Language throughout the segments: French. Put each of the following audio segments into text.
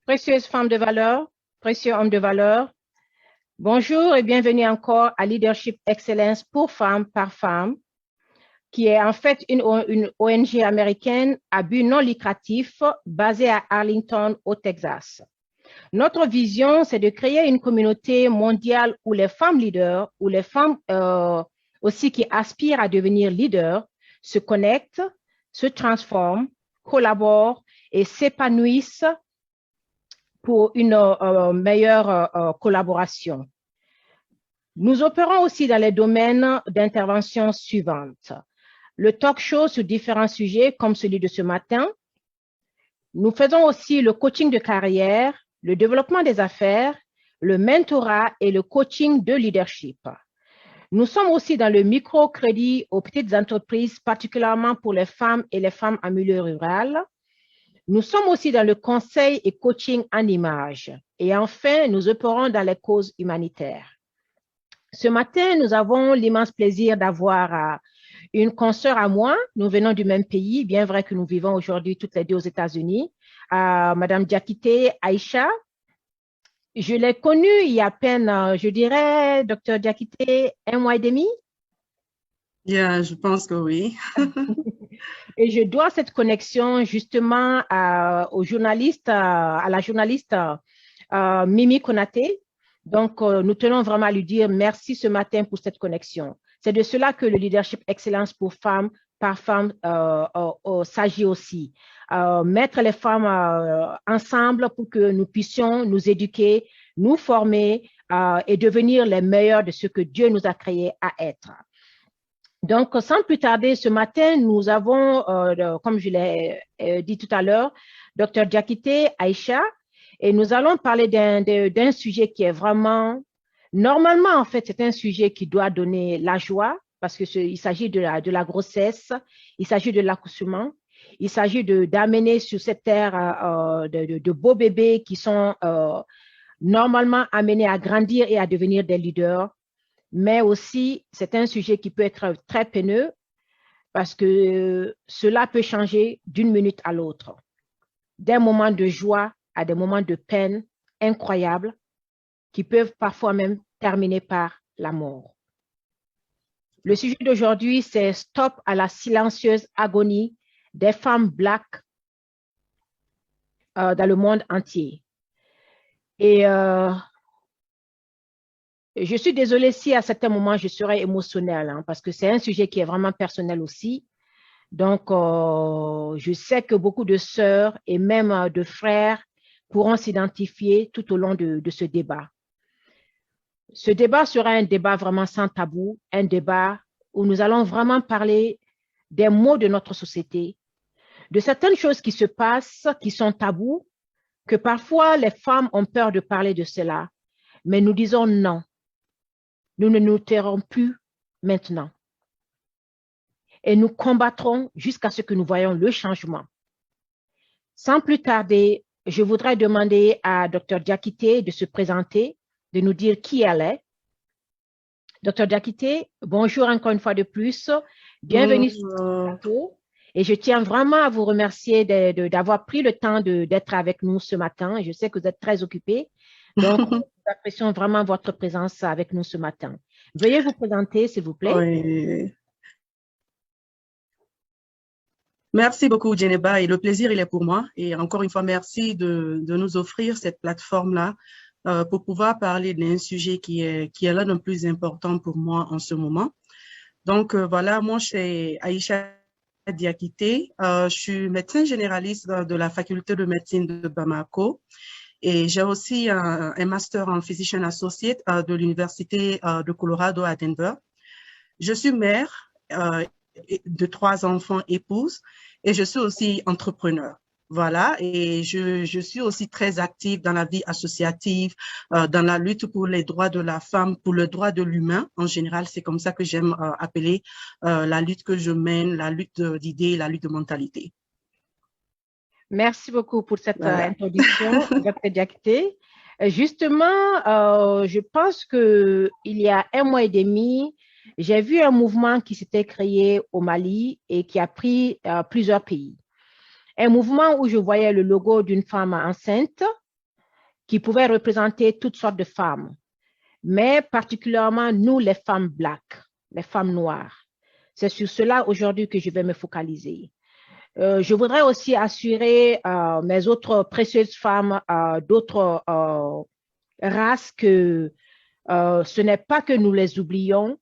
Précieuses femmes de valeur, précieux hommes de valeur, bonjour et bienvenue encore à Leadership Excellence pour femmes par femme, qui est en fait une ONG américaine à but non lucratif basée à Arlington, au Texas. Notre vision, c'est de créer une communauté mondiale où les femmes leaders, où les femmes aussi qui aspirent à devenir leaders, se connectent, se transforment, collaborent et s'épanouissent pour une meilleure collaboration. Nous opérons aussi dans les domaines d'intervention suivantes. Le talk show sur différents sujets comme celui de ce matin. Nous faisons aussi le coaching de carrière, le développement des affaires, le mentorat et le coaching de leadership. Nous sommes aussi dans le microcrédit aux petites entreprises, particulièrement pour les femmes et les femmes en milieu rural. Nous sommes aussi dans le conseil et coaching en images. Et enfin, nous opérons dans les causes humanitaires. Ce matin, nous avons l'immense plaisir d'avoir une consoeur à moi. Nous venons du même pays, bien vrai que nous vivons aujourd'hui toutes les deux aux États-Unis. Madame Diakité Aïcha. Je l'ai connue il y a à peine, je dirais, docteur Diakité, 1 mois et demi. Yeah, je pense que oui. Et je dois cette connexion justement au journaliste, à la journaliste Mimi Konaté. Donc, nous tenons vraiment à lui dire merci ce matin pour cette connexion. C'est de cela que le leadership excellence pour femmes par femme s'agit aussi. Mettre les femmes ensemble pour que nous puissions nous éduquer, nous former et devenir les meilleurs de ce que Dieu nous a créés à être. Donc, sans plus tarder, ce matin, nous avons, comme je l'ai dit tout à l'heure, Dr. Diakité Aïcha, et nous allons parler d'un sujet qui est vraiment, normalement, en fait, c'est un sujet qui doit donner la joie, parce qu'il s'agit de la grossesse, il s'agit de l'accouchement, il s'agit d'amener sur cette terre de beaux bébés qui sont normalement amenés à grandir et à devenir des leaders. Mais aussi, c'est un sujet qui peut être très peineux parce que cela peut changer d'une minute à l'autre. D'un moment de joie à des moments de peine incroyables qui peuvent parfois même terminer par la mort. Le sujet d'aujourd'hui, c'est Stop à la silencieuse agonie des femmes Black dans le monde entier. Et je suis désolée si à certains moments je serai émotionnelle, parce que c'est un sujet qui est vraiment personnel aussi. Donc, je sais que beaucoup de sœurs et même de frères pourront s'identifier tout au long de ce débat. Ce débat sera un débat vraiment sans tabou, un débat où nous allons vraiment parler des maux de notre société, de certaines choses qui se passent, qui sont tabous, que parfois les femmes ont peur de parler de cela, mais nous disons non. Nous ne nous tairons plus maintenant. Et nous combattrons jusqu'à ce que nous voyions le changement. Sans plus tarder, je voudrais demander à Dr. Diakité de se présenter, de nous dire qui elle est. Dr. Diakité, bonjour encore une fois de plus. Bienvenue sur le plateau. Et je tiens vraiment à vous remercier d'avoir pris le temps d'être avec nous ce matin. Je sais que vous êtes très occupés. Donc, nous apprécions vraiment votre présence avec nous ce matin. Veuillez vous présenter, s'il vous plaît. Oui. Merci beaucoup, Djeneba, et le plaisir, il est pour moi. Et encore une fois, merci de nous offrir cette plateforme-là pour pouvoir parler d'un sujet qui est l'un des plus importants pour moi en ce moment. Donc, voilà, moi, je suis Aïcha Diakité. Je suis médecin généraliste de la faculté de médecine de Bamako. Et j'ai aussi un master en physician associate de l'université de Colorado à Denver. Je suis mère de 3 enfants, épouse, et je suis aussi entrepreneur. Voilà, et je suis aussi très active dans la vie associative, dans la lutte pour les droits de la femme, pour le droit de l'humain. En général, c'est comme ça que j'aime appeler la lutte que je mène, la lutte d'idées, la lutte de mentalité. Merci beaucoup pour cette introduction, Dr. Diakité. Justement, je pense qu'il y a 1 mois et demi, j'ai vu un mouvement qui s'était créé au Mali et qui a pris plusieurs pays. Un mouvement où je voyais le logo d'une femme enceinte qui pouvait représenter toutes sortes de femmes, mais particulièrement nous, les femmes black, les femmes noires. C'est sur cela aujourd'hui que je vais me focaliser. Je voudrais aussi assurer mes autres précieuses femmes d'autres races que ce n'est pas que nous les oublions,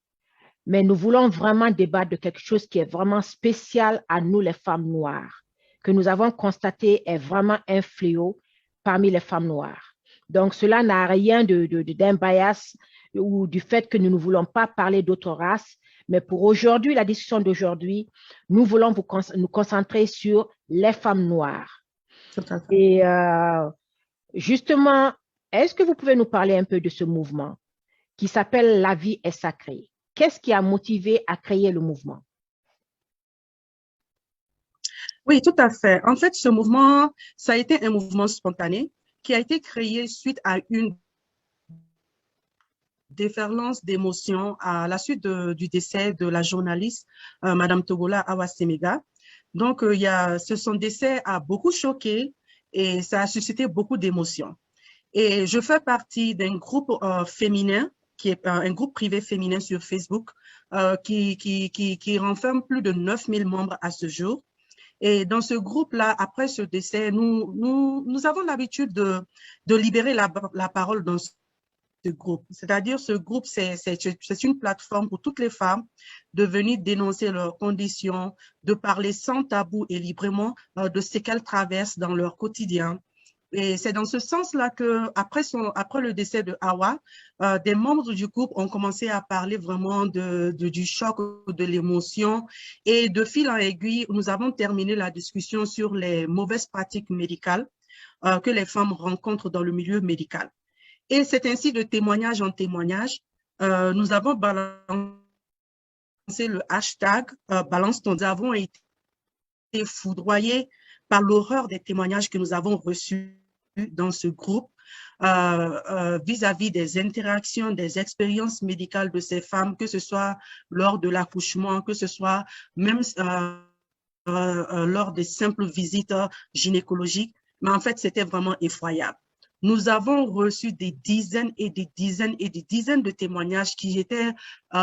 mais nous voulons vraiment débattre de quelque chose qui est vraiment spécial à nous, les femmes noires, que nous avons constaté est vraiment un fléau parmi les femmes noires. Donc, cela n'a rien d'un bias ou du fait que nous ne voulons pas parler d'autres races, mais pour aujourd'hui, la discussion d'aujourd'hui, nous voulons nous concentrer sur les femmes noires. Et justement, est-ce que vous pouvez nous parler un peu de ce mouvement qui s'appelle La vie est sacrée? Qu'est-ce qui a motivé à créer le mouvement? Oui, tout à fait. En fait, ce mouvement, ça a été un mouvement spontané qui a été créé suite à une déferlance d'émotions à la suite du décès de la journaliste Madame Togola Awa-Semega. Donc, son décès a beaucoup choqué et ça a suscité beaucoup d'émotions. Et je fais partie d'un groupe féminin, qui est un groupe privé féminin sur Facebook, qui renferme plus de 9000 membres à ce jour. Et dans ce groupe-là, après ce décès, nous avons l'habitude de libérer la parole dans ce groupe. C'est-à-dire, ce groupe, c'est une plateforme pour toutes les femmes de venir dénoncer leurs conditions, de parler sans tabou et librement de ce qu'elles traversent dans leur quotidien. Et c'est dans ce sens-là que, après le décès de Awa, des membres du groupe ont commencé à parler vraiment du choc, de l'émotion. Et de fil en aiguille, nous avons terminé la discussion sur les mauvaises pratiques médicales que les femmes rencontrent dans le milieu médical. Et c'est ainsi, de témoignage en témoignage, nous avons balancé le hashtag Balance ton. Nous avons été foudroyés par l'horreur des témoignages que nous avons reçus dans ce groupe vis-à-vis des interactions, des expériences médicales de ces femmes, que ce soit lors de l'accouchement, que ce soit même lors des simples visites gynécologiques. Mais en fait, c'était vraiment effroyable. Nous avons reçu des dizaines et des dizaines et des dizaines de témoignages qui étaient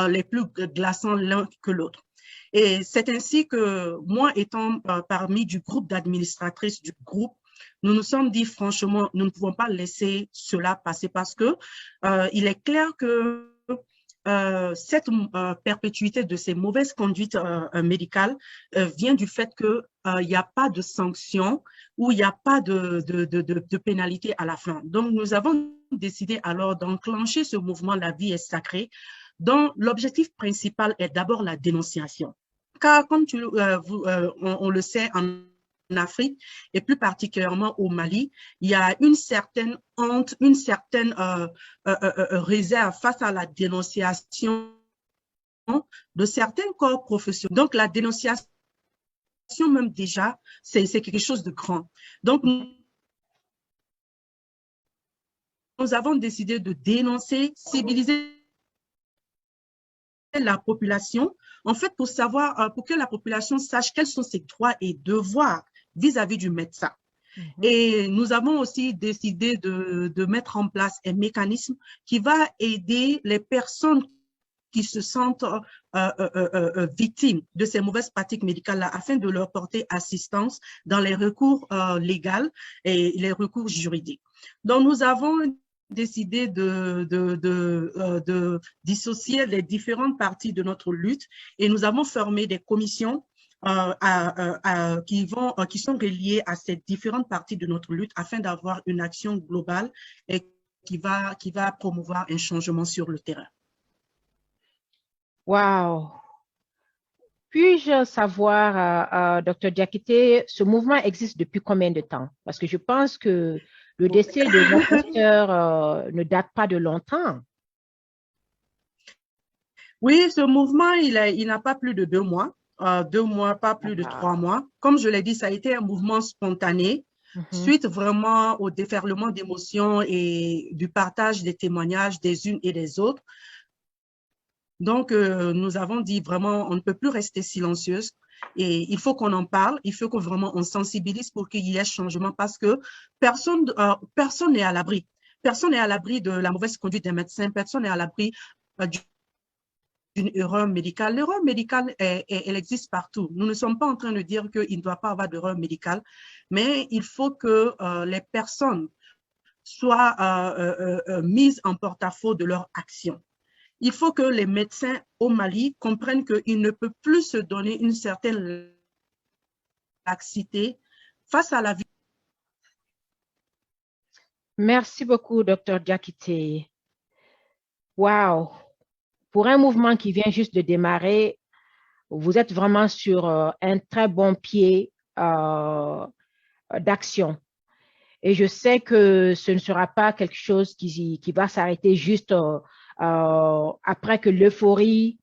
les plus glaçants l'un que l'autre. Et c'est ainsi que moi, étant parmi du groupe d'administratrices du groupe, nous nous sommes dit franchement, nous ne pouvons pas laisser cela passer parce que il est clair que cette perpétuité de ces mauvaises conduites médicales vient du fait qu'il n'y a pas de sanctions ou il n'y a pas de pénalité à la fin. Donc, nous avons décidé alors d'enclencher ce mouvement « La vie est sacrée », dont l'objectif principal est d'abord la dénonciation. Car comme on le sait, en Afrique et plus particulièrement au Mali, il y a une certaine honte, une certaine réserve face à la dénonciation de certains corps professionnels. Donc, la dénonciation même déjà, c'est quelque chose de grand. Donc, nous avons décidé de dénoncer, civilisé la population, en fait, pour que la population sache quels sont ses droits et devoirs vis-à-vis du médecin. Et nous avons aussi décidé de mettre en place un mécanisme qui va aider les personnes qui se sentent victimes de ces mauvaises pratiques médicales-là afin de leur porter assistance dans les recours légaux et les recours juridiques. Donc, nous avons décidé de dissocier les différentes parties de notre lutte et nous avons formé des commissions qui sont reliées à ces différentes parties de notre lutte afin d'avoir une action globale et qui va promouvoir un changement sur le terrain. Wow! Puis-je savoir, Dr. Diakité, ce mouvement existe depuis combien de temps? Parce que je pense que le décès de notre sœur ne date pas de longtemps. Oui, ce mouvement, il n'a pas plus de 2 mois. 2 mois, pas plus de 3 mois. Comme je l'ai dit, ça a été un mouvement spontané, suite vraiment au déferlement d'émotions et du partage des témoignages des unes et des autres. Donc, nous avons dit vraiment, on ne peut plus rester silencieuse Et il faut qu'on en parle, il faut que vraiment on sensibilise pour qu'il y ait changement parce que personne n'est à l'abri. Personne n'est à l'abri de la mauvaise conduite des médecins, personne n'est à l'abri d'une erreur médicale. L'erreur médicale, elle existe partout. Nous ne sommes pas en train de dire qu'il ne doit pas avoir d'erreur médicale, mais il faut que les personnes soient mises en porte-à-faux de leur action. Il faut que les médecins au Mali comprennent qu'ils ne peuvent plus se donner une certaine laxité face à la vie. Merci beaucoup, Dr. Diakité. Wow! Pour un mouvement qui vient juste de démarrer, vous êtes vraiment sur un très bon pied d'action. Et je sais que ce ne sera pas quelque chose qui va s'arrêter juste après que l'euphorie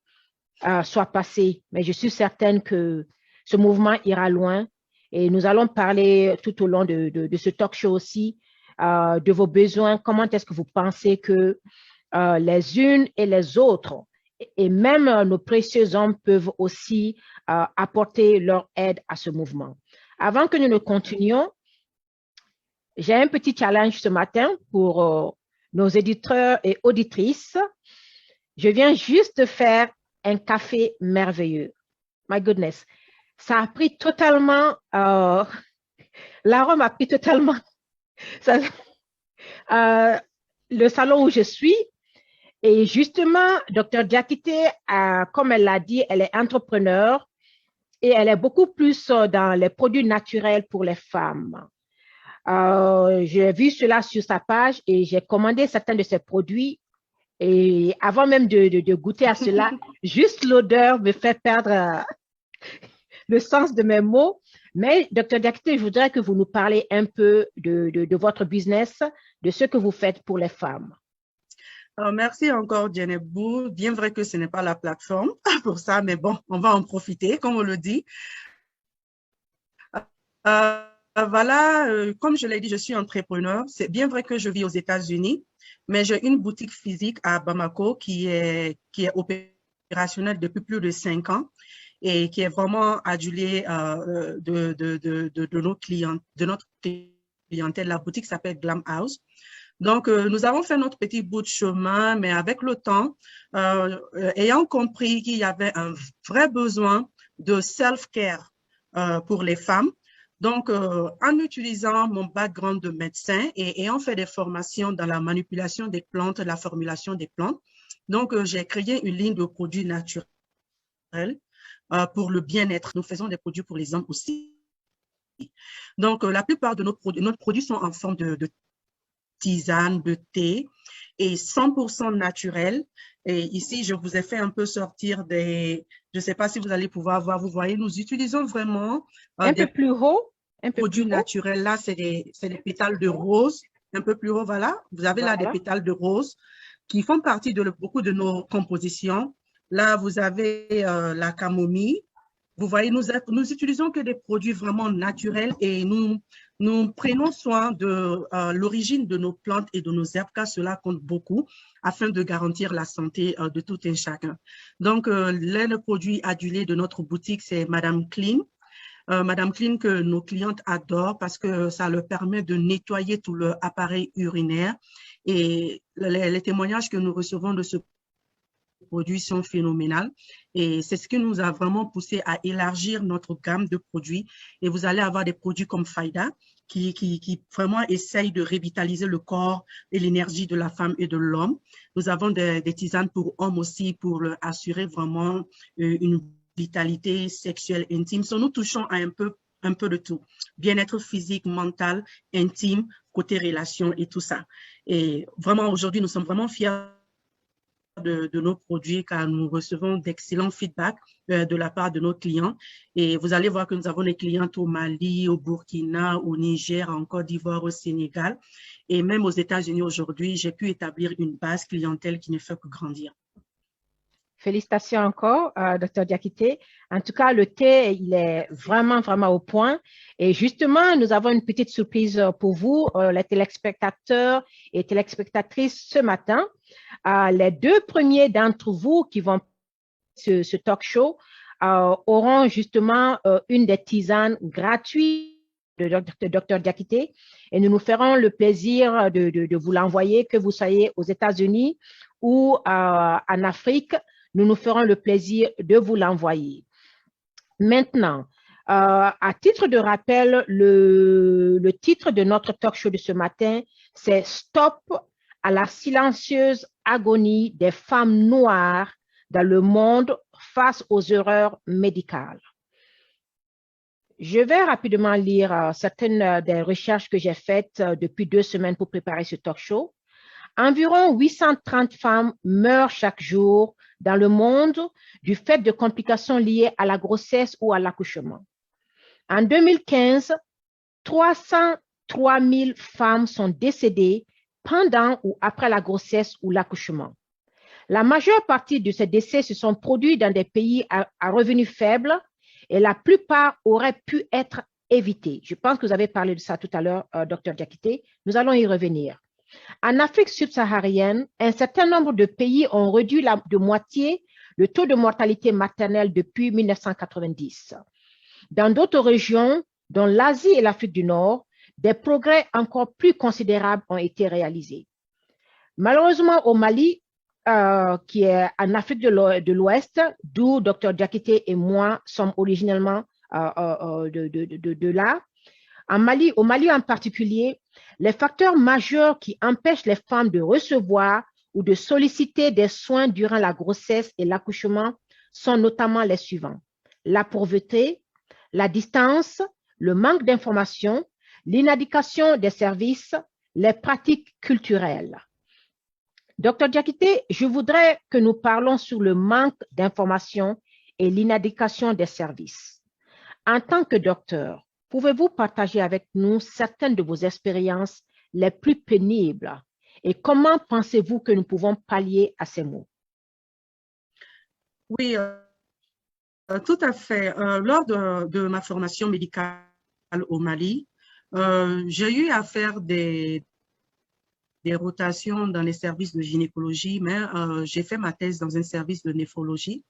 soit passée. Mais je suis certaine que ce mouvement ira loin. Et nous allons parler tout au long de ce talk show aussi de vos besoins. Comment est-ce que vous pensez que les unes et les autres, et même nos précieux hommes peuvent aussi apporter leur aide à ce mouvement. Avant que nous ne continuions, j'ai un petit challenge ce matin pour nos éditeurs et auditrices. Je viens juste de faire un café merveilleux. My goodness. Ça a pris totalement, l'arôme a pris totalement le salon où je suis. Et justement, Dr. Diakité, comme elle l'a dit, elle est entrepreneur et elle est beaucoup plus dans les produits naturels pour les femmes. J'ai vu cela sur sa page et j'ai commandé certains de ses produits. Et avant même de goûter à cela, juste l'odeur me fait perdre le sens de mes mots. Mais Dr. Diakité, je voudrais que vous nous parlez un peu de votre business, de ce que vous faites pour les femmes. Merci encore, Djenebou. Bien vrai que ce n'est pas la plateforme pour ça, mais bon, on va en profiter, comme on le dit. Voilà, comme je l'ai dit, je suis entrepreneur. C'est bien vrai que je vis aux États-Unis, mais j'ai une boutique physique à Bamako qui est opérationnelle depuis plus de 5 ans et qui est vraiment adulée de nos clients, de notre clientèle. La boutique s'appelle Glam House. Donc, nous avons fait notre petit bout de chemin, mais avec le temps, ayant compris qu'il y avait un vrai besoin de self-care pour les femmes, donc en utilisant mon background de médecin et ayant fait des formations dans la manipulation des plantes, la formulation des plantes, donc j'ai créé une ligne de produits naturels pour le bien-être. Nous faisons des produits pour les hommes aussi. Donc, la plupart de nos produits sont en forme de tisane, de thé et 100% naturel. Et ici, je vous ai fait un peu sortir des, je ne sais pas si vous allez pouvoir voir, vous voyez, nous utilisons vraiment un peu plus haut, un peu produits plus naturels. Là, c'est des pétales de rose, un peu plus haut, voilà. Vous avez là des pétales de rose qui font partie de beaucoup de nos compositions. Là, vous avez la camomille. Vous voyez, nous utilisons que des produits vraiment naturels et nous prenons soin de l'origine de nos plantes et de nos herbes, car cela compte beaucoup afin de garantir la santé de tout un chacun. Donc, l'un des produits adulés de notre boutique, c'est Madame Clean. Madame Clean que nos clientes adorent parce que ça leur permet de nettoyer tout leur appareil urinaire. Et les témoignages que nous recevons de ce produits sont phénoménales et c'est ce qui nous a vraiment poussé à élargir notre gamme de produits et vous allez avoir des produits comme Faïda qui vraiment essayent de revitaliser le corps et l'énergie de la femme et de l'homme. Nous avons des tisanes pour hommes aussi pour assurer vraiment une vitalité sexuelle intime. So, nous touchons à un peu de tout. Bien-être physique, mental, intime, côté relation et tout ça. Et vraiment aujourd'hui, nous sommes vraiment fiers de nos produits car nous recevons d'excellents feedbacks de la part de nos clients et vous allez voir que nous avons des clientes au Mali, au Burkina, au Niger, en Côte d'Ivoire, au Sénégal et même aux États-Unis aujourd'hui, j'ai pu établir une base clientèle qui ne fait que grandir. Félicitations encore, Dr. Diakité. En tout cas, le thé, il est vraiment, vraiment au point. Et justement, nous avons une petite surprise pour vous, les téléspectateurs et téléspectatrices ce matin. Les 2 premiers d'entre vous qui vont ce talk show auront justement une des tisanes gratuites de Dr Diakité, et nous nous ferons le plaisir de vous l'envoyer, que vous soyez aux États-Unis ou en Afrique, nous nous ferons le plaisir de vous l'envoyer. Maintenant, à titre de rappel, le titre de notre talk show de ce matin, c'est « Stop à la silencieuse agonie des femmes noires dans le monde face aux erreurs médicales ». Je vais rapidement lire certaines des recherches que j'ai faites depuis 2 semaines pour préparer ce talk show. Environ 830 femmes meurent chaque jour dans le monde du fait de complications liées à la grossesse ou à l'accouchement. En 2015, 303 000 femmes sont décédées pendant ou après la grossesse ou l'accouchement. La majeure partie de ces décès se sont produits dans des pays à revenus faibles et la plupart auraient pu être évités. Je pense que vous avez parlé de ça tout à l'heure, Dr Diakité. Nous allons y revenir. En Afrique subsaharienne, un certain nombre de pays ont réduit de moitié le taux de mortalité maternelle depuis 1990. Dans d'autres régions, dont l'Asie et l'Afrique du Nord, des progrès encore plus considérables ont été réalisés. Malheureusement, au Mali, qui est en Afrique de l'Ouest, d'où Dr Diakité et moi sommes originellement de là. Au Mali en particulier, les facteurs majeurs qui empêchent les femmes de recevoir ou de solliciter des soins durant la grossesse et l'accouchement sont notamment les suivants: la pauvreté, la distance, le manque d'information, l'inadiquation des services, les pratiques culturelles. Dr Diakité, je voudrais que nous parlons sur le manque d'information et l'inadiquation des services. En tant que docteur, pouvez-vous partager avec nous certaines de vos expériences les plus pénibles et comment pensez-vous que nous pouvons pallier à ces maux? Oui, tout à fait. Lors de ma formation médicale au Mali, j'ai eu à faire des rotations dans les services de gynécologie, mais j'ai fait ma thèse dans un service de néphrologie.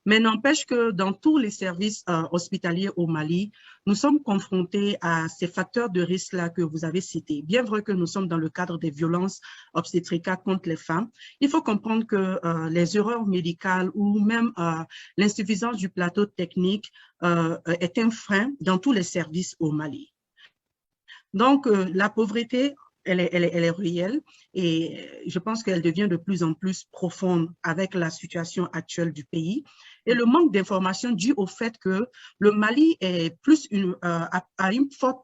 Mais n'empêche que dans tous les services hospitaliers au Mali, nous sommes confrontés à ces facteurs de risque-là que vous avez cités. Bien vrai que nous sommes dans le cadre des violences obstétricales contre les femmes, il faut comprendre que les erreurs médicales ou même l'insuffisance du plateau technique est un frein dans tous les services au Mali. Donc, la pauvreté, elle est réelle et je pense qu'elle devient de plus en plus profonde avec la situation actuelle du pays. Et le manque d'information dû au fait que le Mali est plus a une forte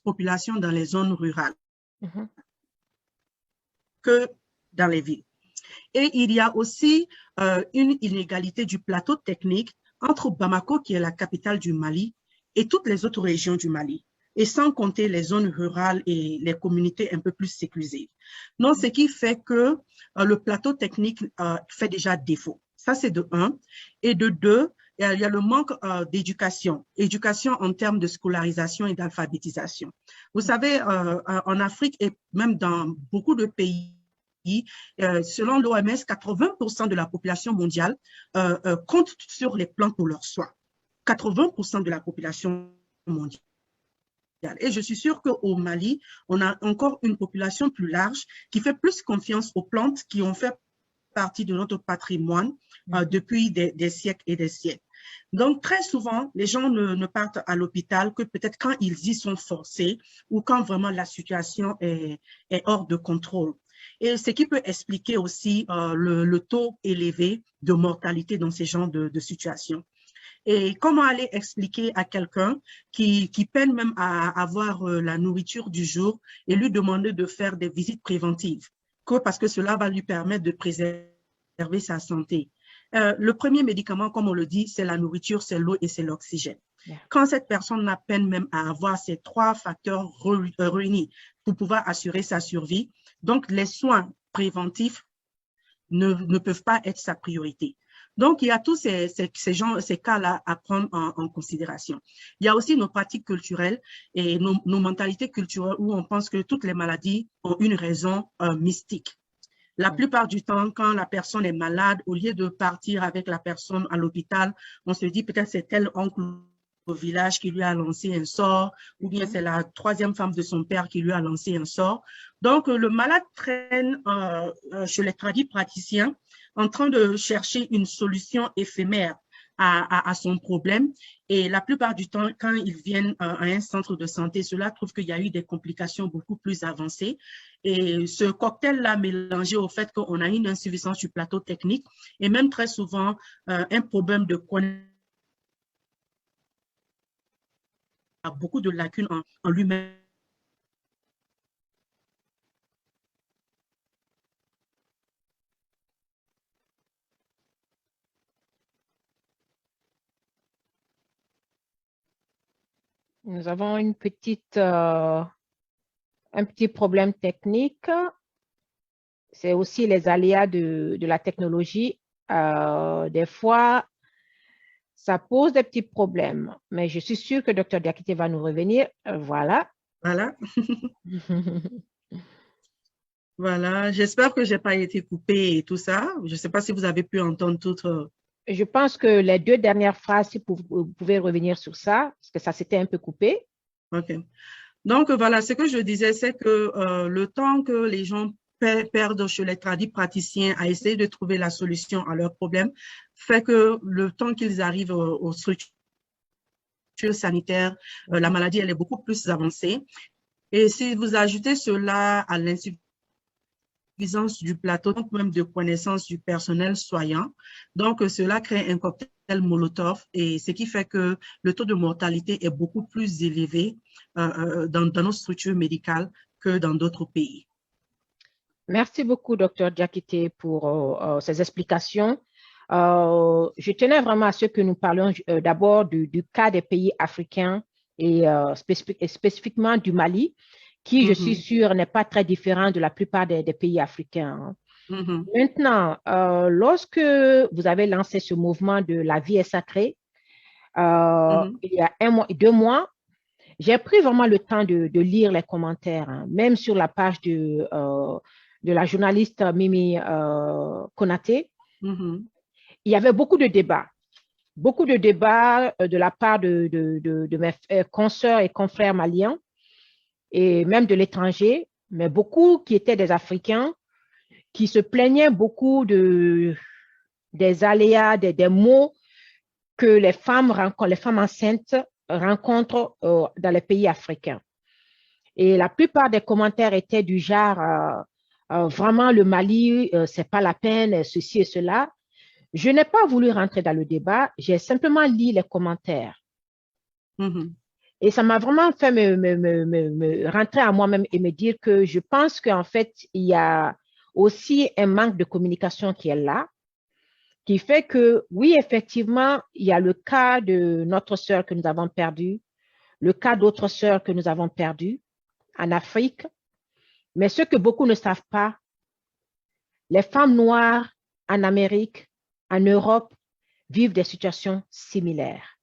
population dans les zones rurales que dans les villes. Et il y a aussi une inégalité du plateau technique entre Bamako, qui est la capitale du Mali, et toutes les autres régions du Mali, et sans compter les zones rurales et les communautés un peu plus sécurisées. Donc, ce qui fait que le plateau technique fait déjà défaut. Ça, c'est de 1. Et de 2, il y a le manque d'éducation. Éducation en termes de scolarisation et d'alphabétisation. Vous savez, en Afrique et même dans beaucoup de pays, selon l'OMS, 80% de la population mondiale compte sur les plantes pour leurs soins. 80% de la population mondiale. Et je suis sûre qu'au Mali, on a encore une population plus large qui fait plus confiance aux plantes qui ont fait partie de notre patrimoine depuis des siècles et des siècles. Donc, très souvent, les gens ne partent à l'hôpital que peut-être quand ils y sont forcés ou quand vraiment la situation est hors de contrôle. Et ce qui peut expliquer aussi le taux élevé de mortalité dans ces genres de situations. Et comment aller expliquer à quelqu'un qui peine même à avoir la nourriture du jour et lui demander de faire des visites préventives, parce que cela va lui permettre de préserver sa santé. Le premier médicament, comme on le dit, c'est la nourriture, c'est l'eau et c'est l'oxygène. Yeah. Quand cette personne a peine même à avoir ces 3 facteurs réunis pour pouvoir assurer sa survie, donc les soins préventifs ne peuvent pas être sa priorité. Donc, il y a tous ces cas-là à prendre en considération. Il y a aussi nos pratiques culturelles et nos mentalités culturelles où on pense que toutes les maladies ont une raison mystique. La plupart du temps, quand la personne est malade, au lieu de partir avec la personne à l'hôpital, on se dit peut-être c'est tel oncle au village qui lui a lancé un sort, ou bien c'est la troisième femme de son père qui lui a lancé un sort. Donc, le malade traîne chez les tradipraticiens en train de chercher une solution éphémère à son problème. Et la plupart du temps, quand ils viennent à un centre de santé, cela trouve qu'il y a eu des complications beaucoup plus avancées. Et ce cocktail-là, mélangé au fait qu'on a une insuffisance du plateau technique et même très souvent un problème de connaissance, a beaucoup de lacunes en lui-même. Nous avons un petit problème technique. C'est aussi les aléas de la technologie. Des fois, ça pose des petits problèmes, mais je suis sûre que Dr. Diakité va nous revenir. Voilà. Voilà. Voilà. J'espère que je n'ai pas été coupée et tout ça. Je ne sais pas si vous avez pu entendre tout. Je pense que les 2 dernières phrases, si vous pouvez revenir sur ça, parce que ça s'était un peu coupé. OK. Donc, voilà, ce que je disais, c'est que le temps que les gens perdent chez les tradipraticiens à essayer de trouver la solution à leurs problèmes fait que le temps qu'ils arrivent aux structures sanitaires, la maladie, elle est beaucoup plus avancée. Et si vous ajoutez cela à l'insuffisance du plateau, donc même de connaissance du personnel soignant, donc cela crée un cocktail Molotov et ce qui fait que le taux de mortalité est beaucoup plus élevé dans nos structures médicales que dans d'autres pays. Merci beaucoup, Dr. Diakité, pour ces explications. Je tenais vraiment à ce que nous parlions d'abord du cas des pays africains et spécifiquement du Mali, qui, je suis sûre, n'est pas très différent de la plupart des pays africains. Maintenant, lorsque vous avez lancé ce mouvement de la vie est sacrée, il y a 1 mois, 2 mois, j'ai pris vraiment le temps de lire les commentaires, même sur la page de la journaliste Mimi Konaté. Il y avait beaucoup de débats de la part de mes consoeurs et confrères maliens et même de l'étranger, mais beaucoup qui étaient des Africains qui se plaignaient beaucoup des aléas, des maux que les femmes enceintes rencontrent dans les pays africains. Et la plupart des commentaires étaient du genre vraiment le Mali, c'est pas la peine, ceci et cela. Je n'ai pas voulu rentrer dans le débat, j'ai simplement lu les commentaires. Et ça m'a vraiment fait me rentrer à moi-même et me dire que je pense qu'en fait, il y a aussi un manque de communication qui est là, qui fait que, oui, effectivement, il y a le cas de notre sœur que nous avons perdue, le cas d'autres sœurs que nous avons perdues en Afrique, mais ce que beaucoup ne savent pas, les femmes noires en Amérique, en Europe, vivent des situations similaires.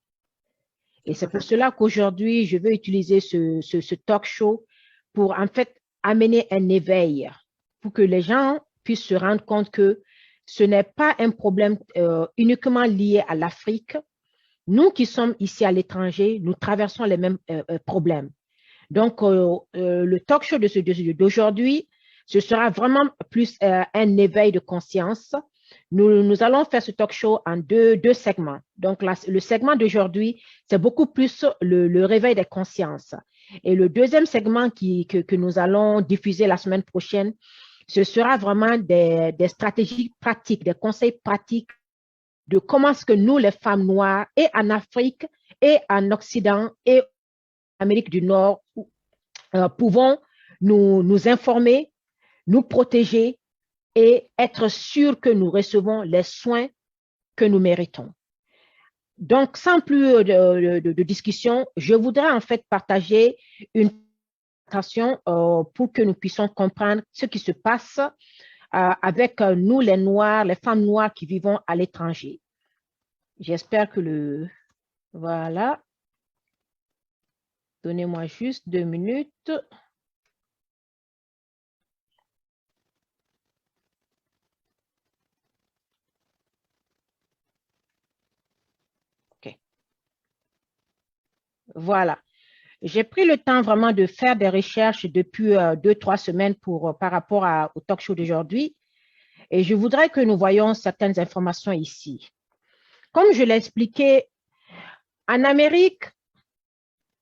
Et c'est pour cela qu'aujourd'hui, je veux utiliser ce talk show pour en fait amener un éveil, pour que les gens puissent se rendre compte que ce n'est pas un problème uniquement lié à l'Afrique. Nous qui sommes ici à l'étranger, nous traversons les mêmes problèmes. Donc, le talk show d'aujourd'hui, ce sera vraiment plus un éveil de conscience. Nous allons faire ce talk show en deux segments. Donc, le segment d'aujourd'hui, c'est beaucoup plus le réveil des consciences. Et le deuxième segment que nous allons diffuser la semaine prochaine, ce sera vraiment des stratégies pratiques, des conseils pratiques de comment est-ce que nous, les femmes noires, et en Afrique, et en Occident, et en Amérique du Nord, pouvons nous informer, nous protéger et être sûrs que nous recevons les soins que nous méritons. Donc, sans plus de discussion, je voudrais en fait partager une présentation pour que nous puissions comprendre ce qui se passe avec nous, les Noirs, les femmes noires qui vivons à l'étranger. J'espère que Voilà. Donnez-moi juste 2 minutes. Voilà. J'ai pris le temps vraiment de faire des recherches depuis 2-3 semaines par rapport au talk show d'aujourd'hui. Et je voudrais que nous voyions certaines informations ici. Comme je l'ai expliqué, en Amérique,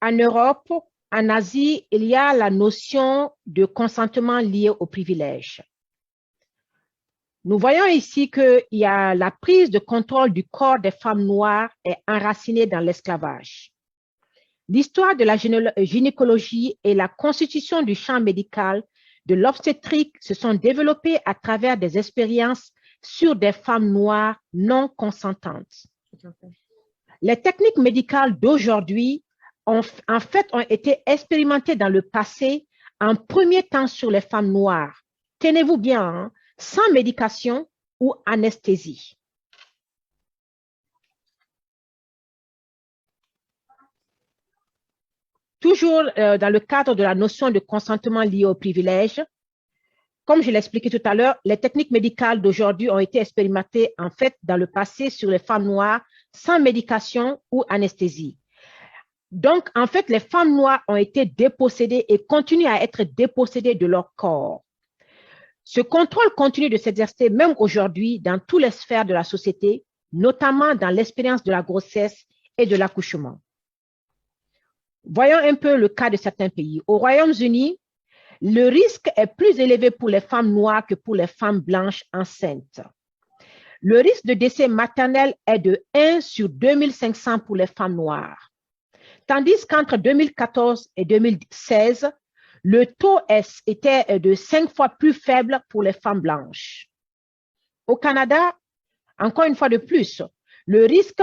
en Europe, en Asie, il y a la notion de consentement lié au privilège. Nous voyons ici qu'il y a la prise de contrôle du corps des femmes noires est enracinée dans l'esclavage. L'histoire de la gynécologie et la constitution du champ médical de l'obstétrique se sont développées à travers des expériences sur des femmes noires non consentantes. Les techniques médicales d'aujourd'hui ont été expérimentées dans le passé, en premier temps sur les femmes noires. Tenez-vous bien, hein, sans médication ou anesthésie. Toujours dans le cadre de la notion de consentement lié au privilège, comme je l'ai expliqué tout à l'heure, les techniques médicales d'aujourd'hui ont été expérimentées en fait dans le passé sur les femmes noires sans médication ou anesthésie. Donc, en fait, les femmes noires ont été dépossédées et continuent à être dépossédées de leur corps. Ce contrôle continue de s'exercer même aujourd'hui dans toutes les sphères de la société, notamment dans l'expérience de la grossesse et de l'accouchement. Voyons un peu le cas de certains pays. Au Royaume-Uni, le risque est plus élevé pour les femmes noires que pour les femmes blanches enceintes. Le risque de décès maternel est de 1 sur 2500 pour les femmes noires. Tandis qu'entre 2014 et 2016, le taux était de 5 fois plus faible pour les femmes blanches. Au Canada, encore une fois de plus, le risque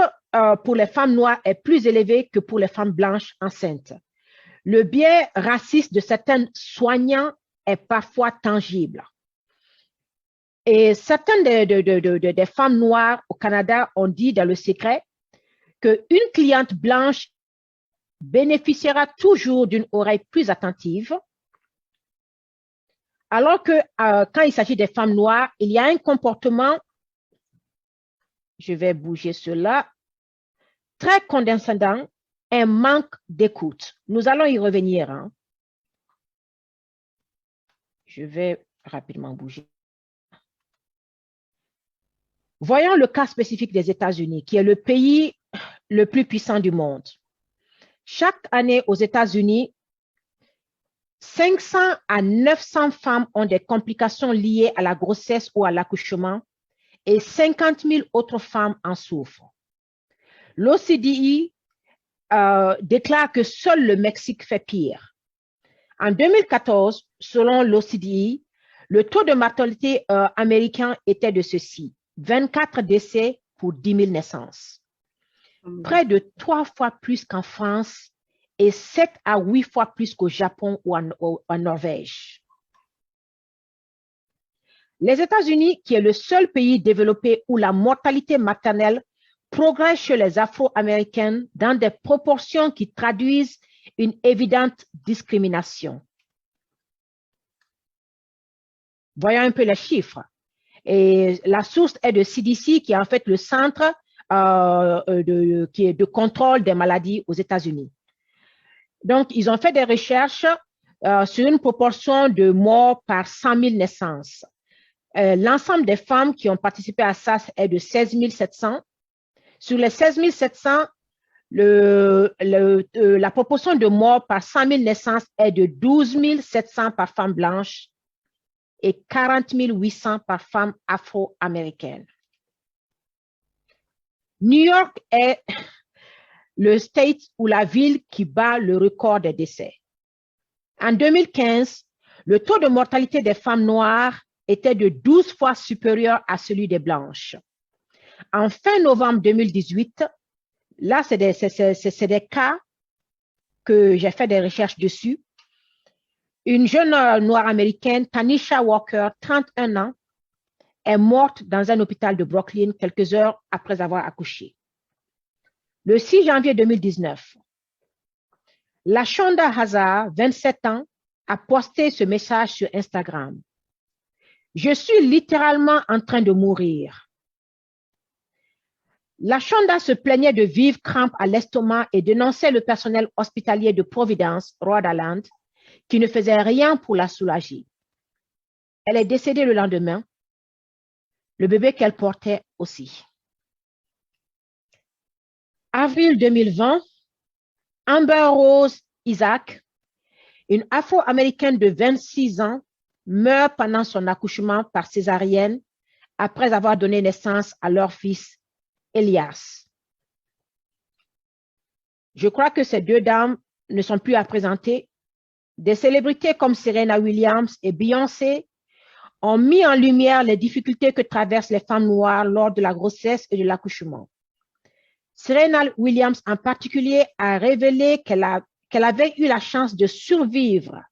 pour les femmes noires est plus élevé que pour les femmes blanches enceintes. Le biais raciste de certains soignants est parfois tangible. Et certaines des femmes noires au Canada ont dit dans le secret qu'une cliente blanche bénéficiera toujours d'une oreille plus attentive, alors que quand il s'agit des femmes noires, il y a un comportement, je vais bouger cela, très condescendant, un manque d'écoute. Nous allons y revenir. Hein. Je vais rapidement bouger. Voyons le cas spécifique des États-Unis, qui est le pays le plus puissant du monde. Chaque année aux États-Unis, 500 à 900 femmes ont des complications liées à la grossesse ou à l'accouchement et 50 000 autres femmes en souffrent. L'OCDE déclare que seul le Mexique fait pire. En 2014, selon l'OCDE, le taux de mortalité américain était de ceci, 24 décès pour 10 000 naissances. Près de 3 fois plus qu'en France et 7 à 8 fois plus qu'au Japon ou en Norvège. Les États-Unis, qui est le seul pays développé où la mortalité maternelle progresse chez les Afro-Américaines dans des proportions qui traduisent une évidente discrimination. Voyons un peu les chiffres. Et la source est de CDC, qui est en fait le centre de contrôle des maladies aux États-Unis. Donc, ils ont fait des recherches sur une proportion de morts par 100 000 naissances. L'ensemble des femmes qui ont participé à ça est de 16 700. Sur les 16 700, la proportion de morts par 100 000 naissances est de 12 700 par femme blanche et 40 800 par femme afro-américaine. New York est le state ou la ville qui bat le record des décès. En 2015, le taux de mortalité des femmes noires était de 12 fois supérieur à celui des blanches. En fin novembre 2018, là, c'est des cas que j'ai fait des recherches dessus. Une jeune noire américaine, Tanisha Walker, 31 ans, est morte dans un hôpital de Brooklyn quelques heures après avoir accouché. Le 6 janvier 2019, Lashonda Hazard, 27 ans, a posté ce message sur Instagram. « Je suis littéralement en train de mourir. La Shonda se plaignait de vives crampes à l'estomac et dénonçait le personnel hospitalier de Providence, Rhode Island, qui ne faisait rien pour la soulager. Elle est décédée le lendemain, le bébé qu'elle portait aussi. Avril 2020, Amber Rose Isaac, une Afro-Américaine de 26 ans, meurt pendant son accouchement par césarienne après avoir donné naissance à leur fils Elias. Je crois que ces deux dames ne sont plus à présenter. Des célébrités comme Serena Williams et Beyoncé ont mis en lumière les difficultés que traversent les femmes noires lors de la grossesse et de l'accouchement. Serena Williams en particulier a révélé qu'elle avait eu la chance de survivre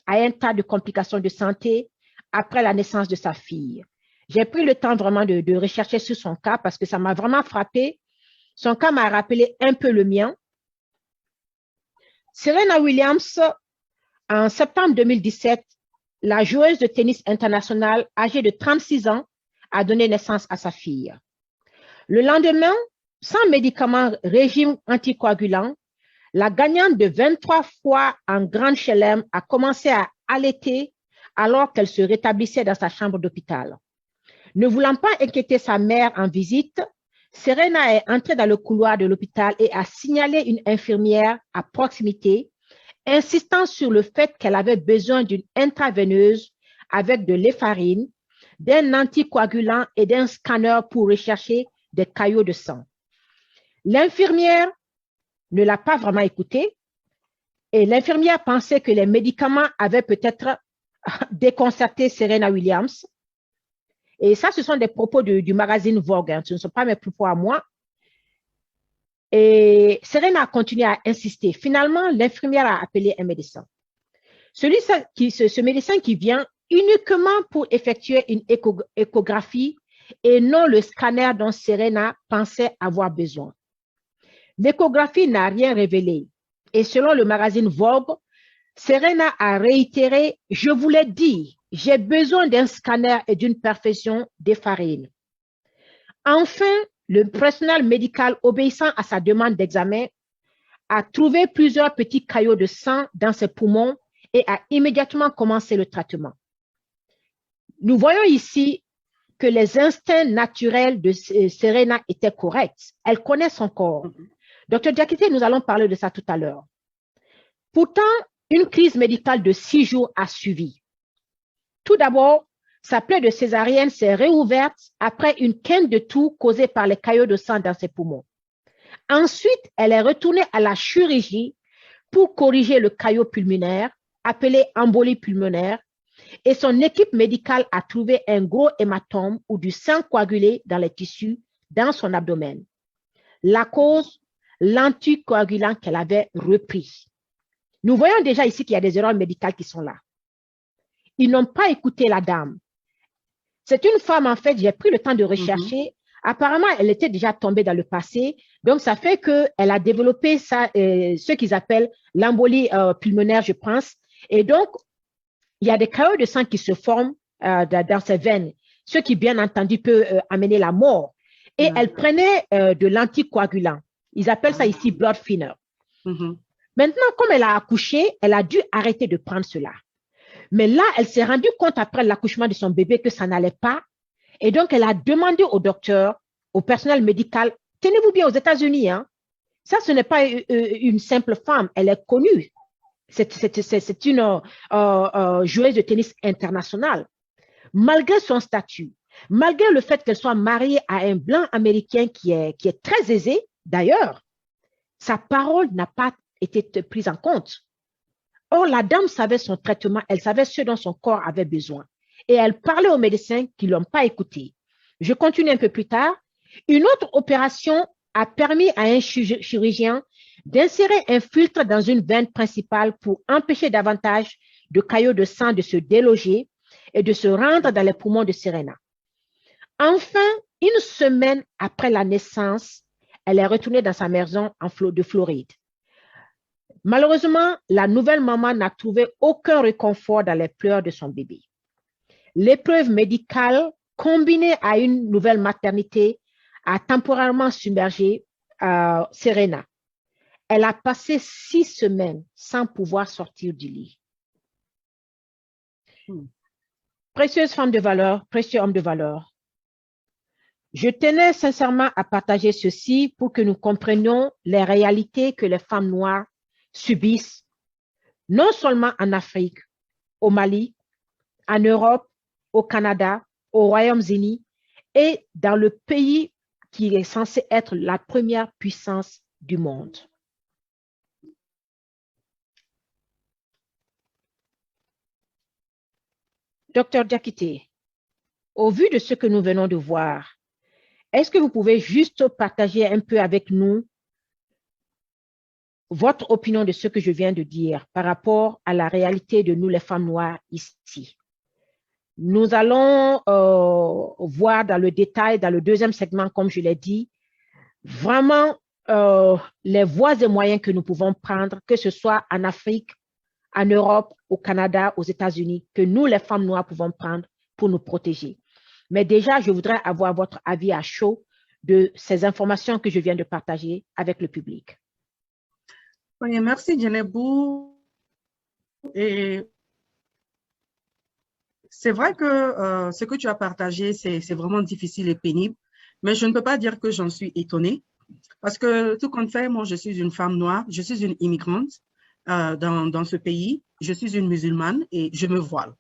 à un tas de complications de santé après la naissance de sa fille. J'ai pris le temps vraiment de rechercher sur son cas parce que ça m'a vraiment frappé. Son cas m'a rappelé un peu le mien. Serena Williams, en septembre 2017, la joueuse de tennis internationale âgée de 36 ans a donné naissance à sa fille. Le lendemain, sans médicaments régime anticoagulant, la gagnante de 23 fois en Grand Chelem a commencé à allaiter alors qu'elle se rétablissait dans sa chambre d'hôpital. Ne voulant pas inquiéter sa mère en visite, Serena est entrée dans le couloir de l'hôpital et a signalé une infirmière à proximité, insistant sur le fait qu'elle avait besoin d'une intraveineuse avec de l'épharine, d'un anticoagulant et d'un scanner pour rechercher des caillots de sang. L'infirmière ne l'a pas vraiment écoutée et l'infirmière pensait que les médicaments avaient peut-être déconcerté Serena Williams. Et ça, ce sont des propos du magazine Vogue, hein. Ce ne sont pas mes propos à moi. Et Serena a continué à insister. Finalement, l'infirmière a appelé un médecin. Ce médecin qui vient uniquement pour effectuer une échographie et non le scanner dont Serena pensait avoir besoin. L'échographie n'a rien révélé. Et selon le magazine Vogue, Serena a réitéré « Je vous l'ai dit, j'ai besoin d'un scanner et d'une perfusion d'épharine. » Enfin, le personnel médical obéissant à sa demande d'examen a trouvé plusieurs petits caillots de sang dans ses poumons et a immédiatement commencé le traitement. Nous voyons ici que les instincts naturels de Serena étaient corrects. Elle connaît son corps. Dr. Diakité, nous allons parler de ça tout à l'heure. Pourtant, une crise médicale de 6 jours a suivi. Tout d'abord, sa plaie de césarienne s'est réouverte après une quinte de toux causée par les caillots de sang dans ses poumons. Ensuite, elle est retournée à la chirurgie pour corriger le caillot pulmonaire, appelé embolie pulmonaire, et son équipe médicale a trouvé un gros hématome ou du sang coagulé dans les tissus dans son abdomen. La cause, l'anticoagulant qu'elle avait repris. Nous voyons déjà ici qu'il y a des erreurs médicales qui sont là. Ils n'ont pas écouté la dame. C'est une femme, en fait, j'ai pris le temps de rechercher. Apparemment, elle était déjà tombée dans le passé. Donc, ça fait qu'elle a développé ça, ce qu'ils appellent l'embolie pulmonaire, je pense. Et donc, il y a des caillots de sang qui se forment dans ses veines, ce qui, bien entendu, peut amener la mort. Et elle prenait de l'anticoagulant. Ils appellent ça ici blood thinner. Maintenant, comme elle a accouché, elle a dû arrêter de prendre cela. Mais là, elle s'est rendue compte après l'accouchement de son bébé que ça n'allait pas. Et donc, elle a demandé au docteur, au personnel médical, tenez-vous bien aux États-Unis, hein. Ça, ce n'est pas une simple femme, elle est connue. C'est une joueuse de tennis internationale. Malgré son statut, malgré le fait qu'elle soit mariée à un blanc américain qui est très aisé, d'ailleurs, sa parole n'a pas été prise en compte. Or, la dame savait son traitement, elle savait ce dont son corps avait besoin. Et elle parlait aux médecins qui ne l'ont pas écouté. Je continue un peu plus tard. Une autre opération a permis à un chirurgien d'insérer un filtre dans une veine principale pour empêcher davantage de caillots de sang de se déloger et de se rendre dans les poumons de Serena. Enfin, une semaine après la naissance, elle est retournée dans sa maison de Floride. Malheureusement, la nouvelle maman n'a trouvé aucun réconfort dans les pleurs de son bébé. L'épreuve médicale, combinée à une nouvelle maternité, a temporairement submergé Serena. Elle a passé 6 semaines sans pouvoir sortir du lit. Précieuse femme de valeur, précieux homme de valeur, je tenais sincèrement à partager ceci pour que nous comprenions les réalités que les femmes noires subissent, non seulement en Afrique, au Mali, en Europe, au Canada, au Royaume-Uni et dans le pays qui est censé être la première puissance du monde. Docteur Diakité, au vu de ce que nous venons de voir, est-ce que vous pouvez juste partager un peu avec nous votre opinion de ce que je viens de dire par rapport à la réalité de nous, les femmes noires, ici? Nous allons voir dans le détail, dans le deuxième segment, comme je l'ai dit, vraiment les voies et moyens que nous pouvons prendre, que ce soit en Afrique, en Europe, au Canada, aux États-Unis, que nous, les femmes noires, pouvons prendre pour nous protéger. Mais déjà, je voudrais avoir votre avis à chaud de ces informations que je viens de partager avec le public. Oui, merci, Djenebou. Et c'est vrai que ce que tu as partagé, c'est vraiment difficile et pénible, mais je ne peux pas dire que j'en suis étonnée. Parce que tout compte fait, moi, je suis une femme noire, je suis une immigrante dans ce pays, je suis une musulmane et je me voile.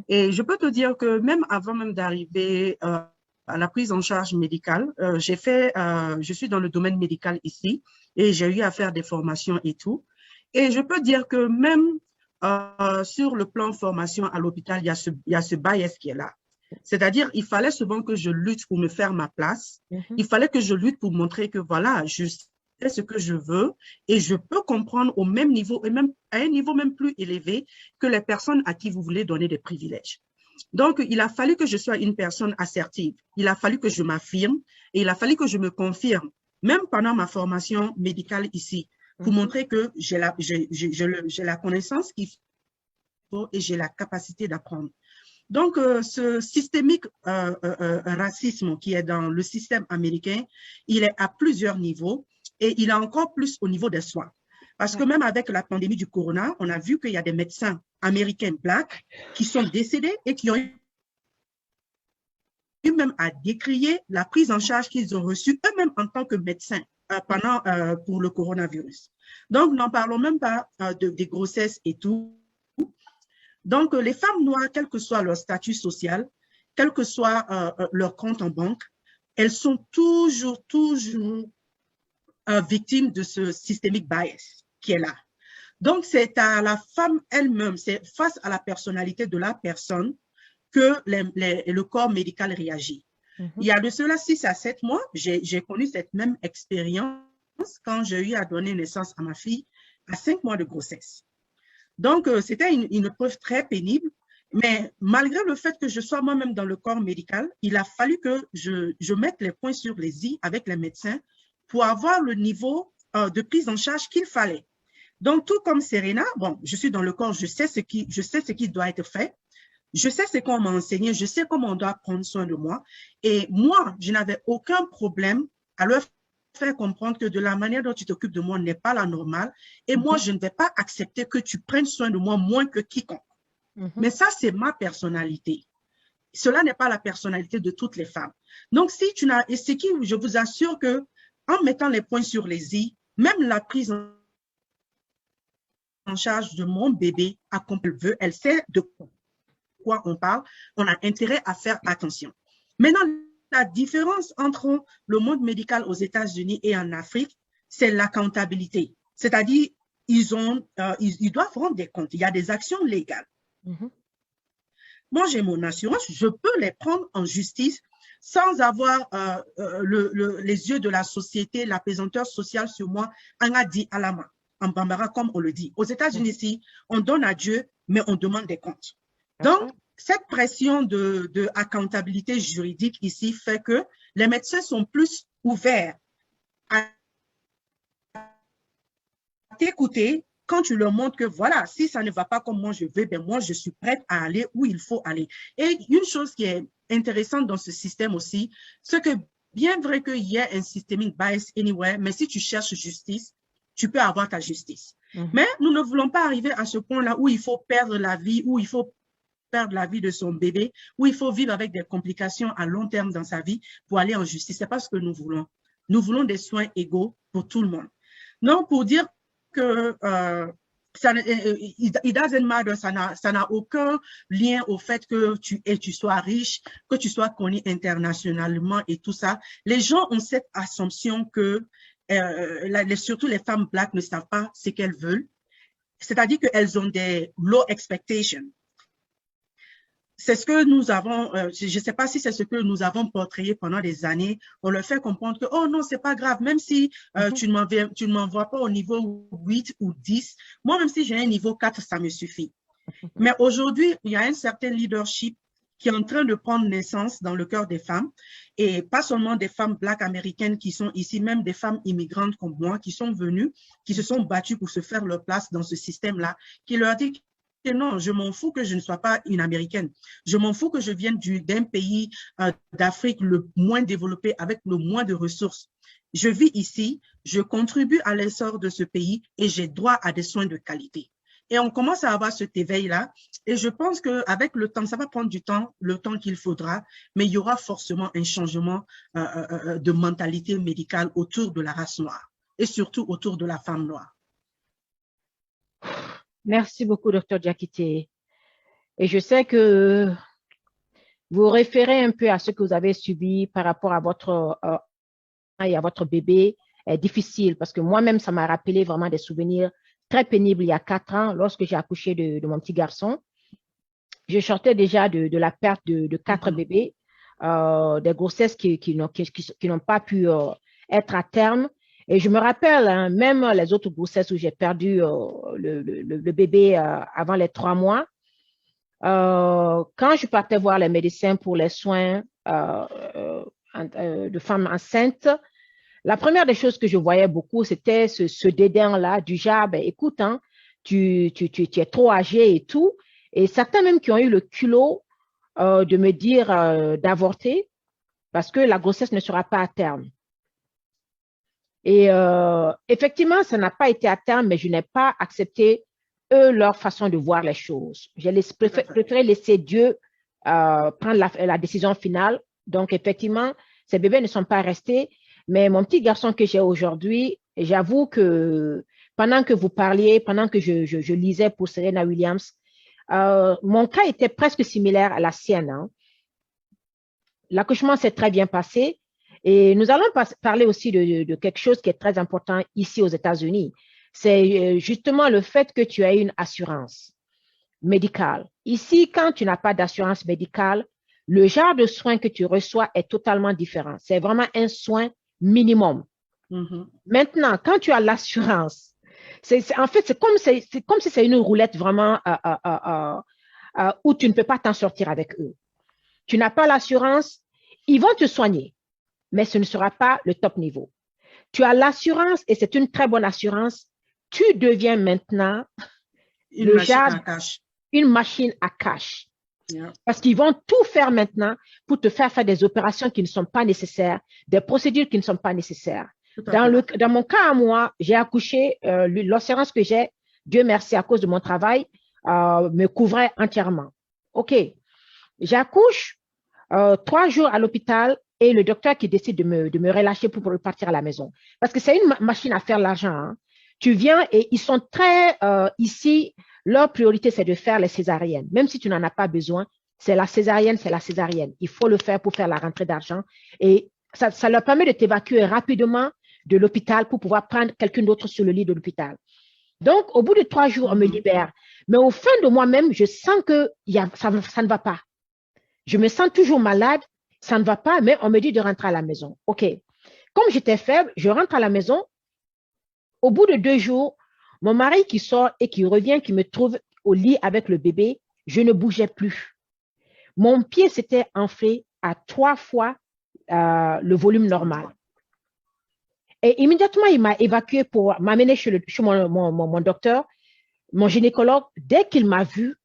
Et je peux te dire que même avant même d'arriver à la prise en charge médicale, je suis dans le domaine médical ici et j'ai eu à faire des formations et tout. Et je peux dire que même sur le plan formation à l'hôpital, il y a ce bias qui est là. C'est-à-dire, il fallait souvent que je lutte pour me faire ma place. Il fallait que je lutte pour montrer que voilà, je sais ce que je veux et je peux comprendre au même niveau et même à un niveau même plus élevé que les personnes à qui vous voulez donner des privilèges. Donc, il a fallu que je sois une personne assertive. Il a fallu que je m'affirme et il a fallu que je me confirme, même pendant ma formation médicale ici, pour montrer que j'ai la connaissance qu'il faut et j'ai la capacité d'apprendre. Donc, ce systémique racisme qui est dans le système américain, il est à plusieurs niveaux et il est encore plus au niveau des soins. Parce que même avec la pandémie du corona, on a vu qu'il y a des médecins américains blacks qui sont décédés et qui ont eu même à décrier la prise en charge qu'ils ont reçue eux-mêmes en tant que médecins pour le coronavirus. Donc, n'en parlons même pas des grossesses et tout. Donc, les femmes noires, quel que soit leur statut social, quel que soit leur compte en banque, elles sont toujours victimes de ce systemic bias qui est là. Donc, c'est à la femme elle-même, c'est face à la personnalité de la personne que le corps médical réagit. Il y a de cela 6 à 7 mois, j'ai connu cette même expérience quand j'ai eu à donner naissance à ma fille à 5 mois de grossesse. Donc, c'était une épreuve très pénible, mais malgré le fait que je sois moi-même dans le corps médical, il a fallu que je mette les points sur les i avec les médecins pour avoir le niveau de prise en charge qu'il fallait. Donc, tout comme Serena, bon, je suis dans le corps, je sais ce qui doit être fait, je sais ce qu'on m'a enseigné, je sais comment on doit prendre soin de moi, et moi, je n'avais aucun problème à leur faire comprendre que de la manière dont tu t'occupes de moi n'est pas la normale et moi, je ne vais pas accepter que tu prennes soin de moi moins que quiconque. Mais ça, c'est ma personnalité. Cela n'est pas la personnalité de toutes les femmes. Donc, si tu n'as, et c'est qui, je vous assure que en mettant les points sur les i, même la prise en charge de mon bébé, comme elle veut, elle sait de quoi on parle, on a intérêt à faire attention. Maintenant, la différence entre le monde médical aux États-Unis et en Afrique, c'est l'accountabilité. C'est-à-dire, ils doivent rendre des comptes. Il y a des actions légales. Moi, j'ai mon assurance, je peux les prendre en justice sans avoir les yeux de la société, la pesanteur sociale sur moi, en adi alama, en bambara, comme on le dit. Aux États-Unis, ici, on donne à Dieu, mais on demande des comptes. Donc, cette pression de accountabilité juridique ici fait que les médecins sont plus ouverts à t'écouter quand tu leur montres que voilà, si ça ne va pas comme moi je veux, ben moi je suis prête à aller où il faut aller. Et une chose qui est intéressante dans ce système aussi, c'est que bien vrai qu'il y a un systemic bias anywhere, mais si tu cherches justice, tu peux avoir ta justice. Mais nous ne voulons pas arriver à ce point-là où il faut perdre la vie, où il faut perdre la vie de son bébé, où il faut vivre avec des complications à long terme dans sa vie pour aller en justice. C'est pas ce que nous voulons. Nous voulons des soins égaux pour tout le monde. Non, pour dire que it doesn't matter, ça n'a aucun lien au fait que tu sois riche, que tu sois connu internationalement et tout ça. Les gens ont cette assumption que surtout les femmes black ne savent pas ce qu'elles veulent. C'est-à-dire qu'elles ont des low expectations. C'est ce que nous avons, je ne sais pas si c'est ce que nous avons portrayé pendant des années. On leur fait comprendre que, oh non, c'est pas grave, même si tu ne m'envoies pas au niveau 8 ou 10, moi, même si j'ai un niveau 4, ça me suffit. Mais aujourd'hui, il y a un certain leadership qui est en train de prendre naissance dans le cœur des femmes, et pas seulement des femmes black américaines qui sont ici, même des femmes immigrantes comme moi, qui sont venues, qui se sont battues pour se faire leur place dans ce système-là, qui leur dit que non, je m'en fous que je ne sois pas une Américaine. Je m'en fous que je vienne d'un pays d'Afrique le moins développé, avec le moins de ressources. Je vis ici, je contribue à l'essor de ce pays et j'ai droit à des soins de qualité. Et on commence à avoir cet éveil-là. Et je pense qu'avec le temps, ça va prendre du temps, le temps qu'il faudra, mais il y aura forcément un changement de mentalité médicale autour de la race noire et surtout autour de la femme noire. Merci beaucoup, Dr. Diakité. Et je sais que vous référez un peu à ce que vous avez subi par rapport à votre et à votre bébé est difficile, parce que moi-même, ça m'a rappelé vraiment des souvenirs très pénibles il y a 4 ans, lorsque j'ai accouché de mon petit garçon. Je sortais déjà de la perte de 4 bébés, des grossesses qui n'ont pas pu être à terme. Et je me rappelle, hein, même les autres grossesses où j'ai perdu le bébé avant les 3 mois, quand je partais voir les médecins pour les soins de femmes enceintes, la première des choses que je voyais beaucoup, c'était ce dédain-là du genre, ben, écoute, hein, tu es trop âgé et tout. Et certains même qui ont eu le culot de me dire d'avorter parce que la grossesse ne sera pas à terme. Et effectivement, ça n'a pas été à terme, mais je n'ai pas accepté eux leur façon de voir les choses. J'ai préféré laisser Dieu prendre la décision finale. Donc, effectivement, ces bébés ne sont pas restés. Mais mon petit garçon que j'ai aujourd'hui, j'avoue que pendant que vous parliez, pendant que je lisais pour Serena Williams, mon cas était presque similaire à la sienne. Hein. L'accouchement s'est très bien passé. Et nous allons parler aussi de quelque chose qui est très important ici aux États-Unis. C'est justement le fait que tu as une assurance médicale. Ici, quand tu n'as pas d'assurance médicale, le genre de soins que tu reçois est totalement différent. C'est vraiment un soin minimum. Maintenant, quand tu as l'assurance, en fait, c'est comme si c'est une roulette vraiment où tu ne peux pas t'en sortir avec eux. Tu n'as pas l'assurance, ils vont te soigner, mais ce ne sera pas le top niveau. Tu as l'assurance et c'est une très bonne assurance. Tu deviens maintenant une machine à cash. Yeah. Parce qu'ils vont tout faire maintenant pour te faire des opérations qui ne sont pas nécessaires, des procédures qui ne sont pas nécessaires. Dans mon cas à moi, j'ai accouché, l'assurance que j'ai, Dieu merci, à cause de mon travail, me couvrait entièrement. OK. J'accouche 3 jours à l'hôpital et le docteur qui décide de me relâcher pour repartir à la maison. Parce que c'est une machine à faire l'argent. Hein. Tu viens et ils sont très ici. Leur priorité, c'est de faire les césariennes. Même si tu n'en as pas besoin, c'est la césarienne, c'est la césarienne. Il faut le faire pour faire la rentrée d'argent. Et ça leur permet de t'évacuer rapidement de l'hôpital pour pouvoir prendre quelqu'un d'autre sur le lit de l'hôpital. Donc, au bout de 3 jours, on me libère. Mais au fin de moi-même, je sens que ça ne va pas. Je me sens toujours malade, ça ne va pas, mais on me dit de rentrer à la maison. OK. Comme j'étais faible, je rentre à la maison. Au bout de 2 jours, mon mari qui sort et qui revient, qui me trouve au lit avec le bébé, je ne bougeais plus. Mon pied s'était enflé à 3 fois le volume normal. Et immédiatement, il m'a évacué pour m'amener chez mon docteur, mon gynécologue. Dès qu'il m'a vu,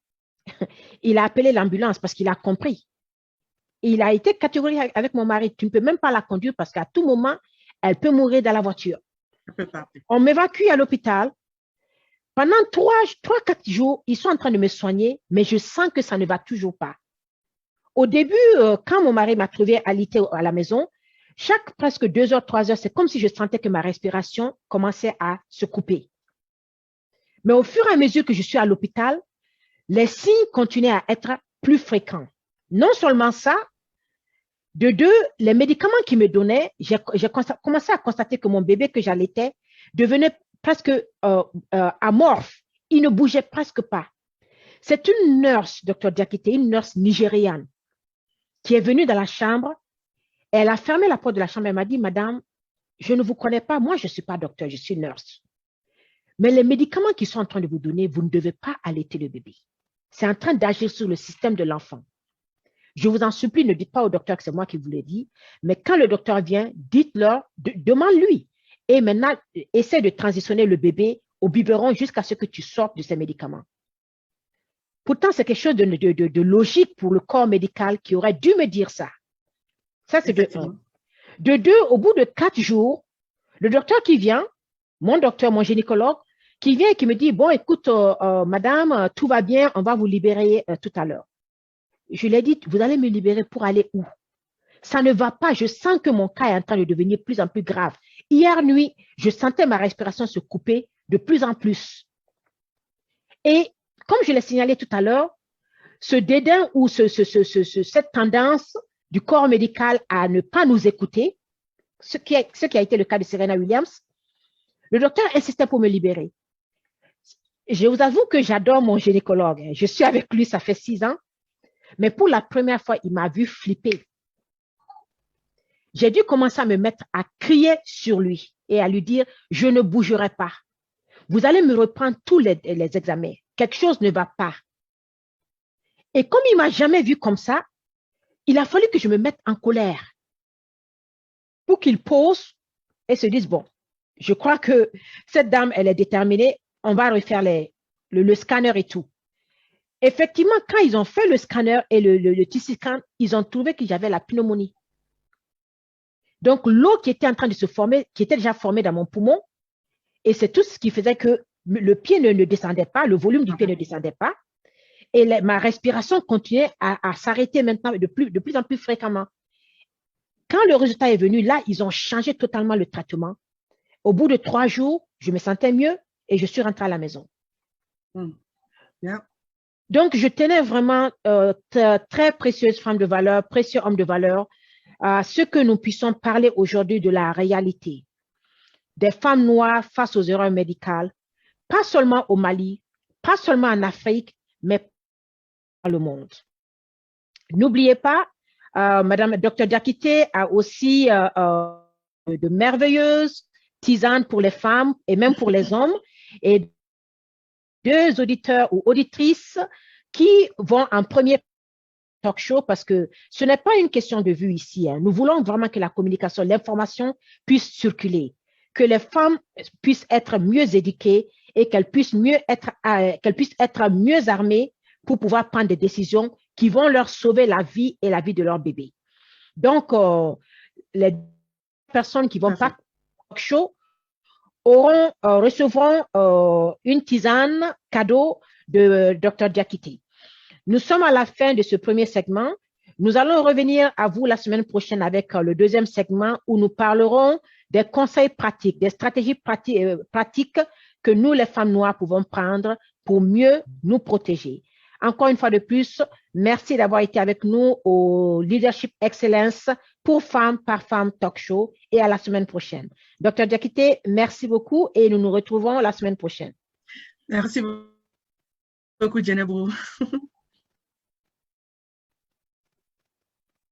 il a appelé l'ambulance parce qu'il a compris. il a été catégorique avec mon mari. Tu ne peux même pas la conduire parce qu'à tout moment, elle peut mourir dans la voiture. On m'évacue à l'hôpital. Pendant 3-4 jours, ils sont en train de me soigner, mais je sens que ça ne va toujours pas. Au début, quand mon mari m'a trouvé alitée à la maison, chaque presque 2 heures, 3 heures, c'est comme si je sentais que ma respiration commençait à se couper. Mais au fur et à mesure que je suis à l'hôpital, les signes continuaient à être plus fréquents. Non seulement ça, de deux, les médicaments qu'ils me donnaient, j'ai commencé à constater que mon bébé que j'allaitais devenait presque amorphe. Il ne bougeait presque pas. C'est une nurse, Dr. Diakité, une nurse nigériane, qui est venue dans la chambre. Elle a fermé la porte de la chambre. Elle m'a dit, madame, je ne vous connais pas. Moi, je ne suis pas docteur, je suis nurse. Mais les médicaments qu'ils sont en train de vous donner, vous ne devez pas allaiter le bébé. C'est en train d'agir sur le système de l'enfant. Je vous en supplie, ne dites pas au docteur que c'est moi qui vous l'ai dit, mais quand le docteur vient, dites-leur, demande-lui. Et maintenant, essaie de transitionner le bébé au biberon jusqu'à ce que tu sortes de ces médicaments. Pourtant, c'est quelque chose de logique pour le corps médical qui aurait dû me dire ça. Ça, c'est de un. De deux, au bout de 4 jours, le docteur qui vient, mon docteur, mon gynécologue, qui vient et qui me dit, bon, écoute, madame, tout va bien, on va vous libérer tout à l'heure. Je lui ai dit, vous allez me libérer pour aller où? Ça ne va pas, je sens que mon cas est en train de devenir de plus en plus grave. Hier nuit, je sentais ma respiration se couper de plus en plus. Et comme je l'ai signalé tout à l'heure, ce dédain ou cette tendance du corps médical à ne pas nous écouter, ce qui a été le cas de Serena Williams, le docteur insistait pour me libérer. Je vous avoue que j'adore mon gynécologue. Je suis avec lui, ça fait 6 ans. Mais pour la première fois, il m'a vu flipper. J'ai dû commencer à me mettre à crier sur lui et à lui dire, je ne bougerai pas. Vous allez me reprendre tous les examens. Quelque chose ne va pas. Et comme il ne m'a jamais vu comme ça, il a fallu que je me mette en colère pour qu'il pose et se dise, bon, je crois que cette dame, elle est déterminée, on va refaire le scanner et tout. Effectivement, quand ils ont fait le scanner et le TC scan, ils ont trouvé que j'avais la pneumonie. Donc, l'eau qui était en train de se former, qui était déjà formée dans mon poumon, et c'est tout ce qui faisait que le pied ne descendait pas, le volume du pied ne descendait pas, et ma respiration continuait à s'arrêter maintenant de plus en plus fréquemment. Quand le résultat est venu, là, ils ont changé totalement le traitement. Au bout de 3 jours, je me sentais mieux et je suis rentrée à la maison. Yeah. Donc, je tenais vraiment, très précieuse femme de valeur, précieux homme de valeur, à ce que nous puissions parler aujourd'hui de la réalité des femmes noires face aux erreurs médicales, pas seulement au Mali, pas seulement en Afrique, mais dans le monde. N'oubliez pas, Madame Dr. Diakité a aussi de merveilleuses tisanes pour les femmes et même pour les hommes, et 2 auditeurs ou auditrices qui vont en premier talk show parce que ce n'est pas une question de vue ici. Nous voulons vraiment que la communication, l'information puisse circuler, que les femmes puissent être mieux éduquées et qu'elles puissent être mieux armées pour pouvoir prendre des décisions qui vont leur sauver la vie et la vie de leur bébé. Donc, les personnes qui vont pas talk show recevront une tisane cadeau de Dr. Diakité. Nous sommes à la fin de ce premier segment. Nous allons revenir à vous la semaine prochaine avec le deuxième segment où nous parlerons des conseils pratiques, des stratégies pratiques que nous, les femmes noires, pouvons prendre pour mieux nous protéger. Encore une fois de plus, merci d'avoir été avec nous au Leadership Excellence pour Femme par Femme Talk Show et à la semaine prochaine. Dr. Diakité, merci beaucoup et nous nous retrouvons la semaine prochaine. Merci beaucoup, Djenebou.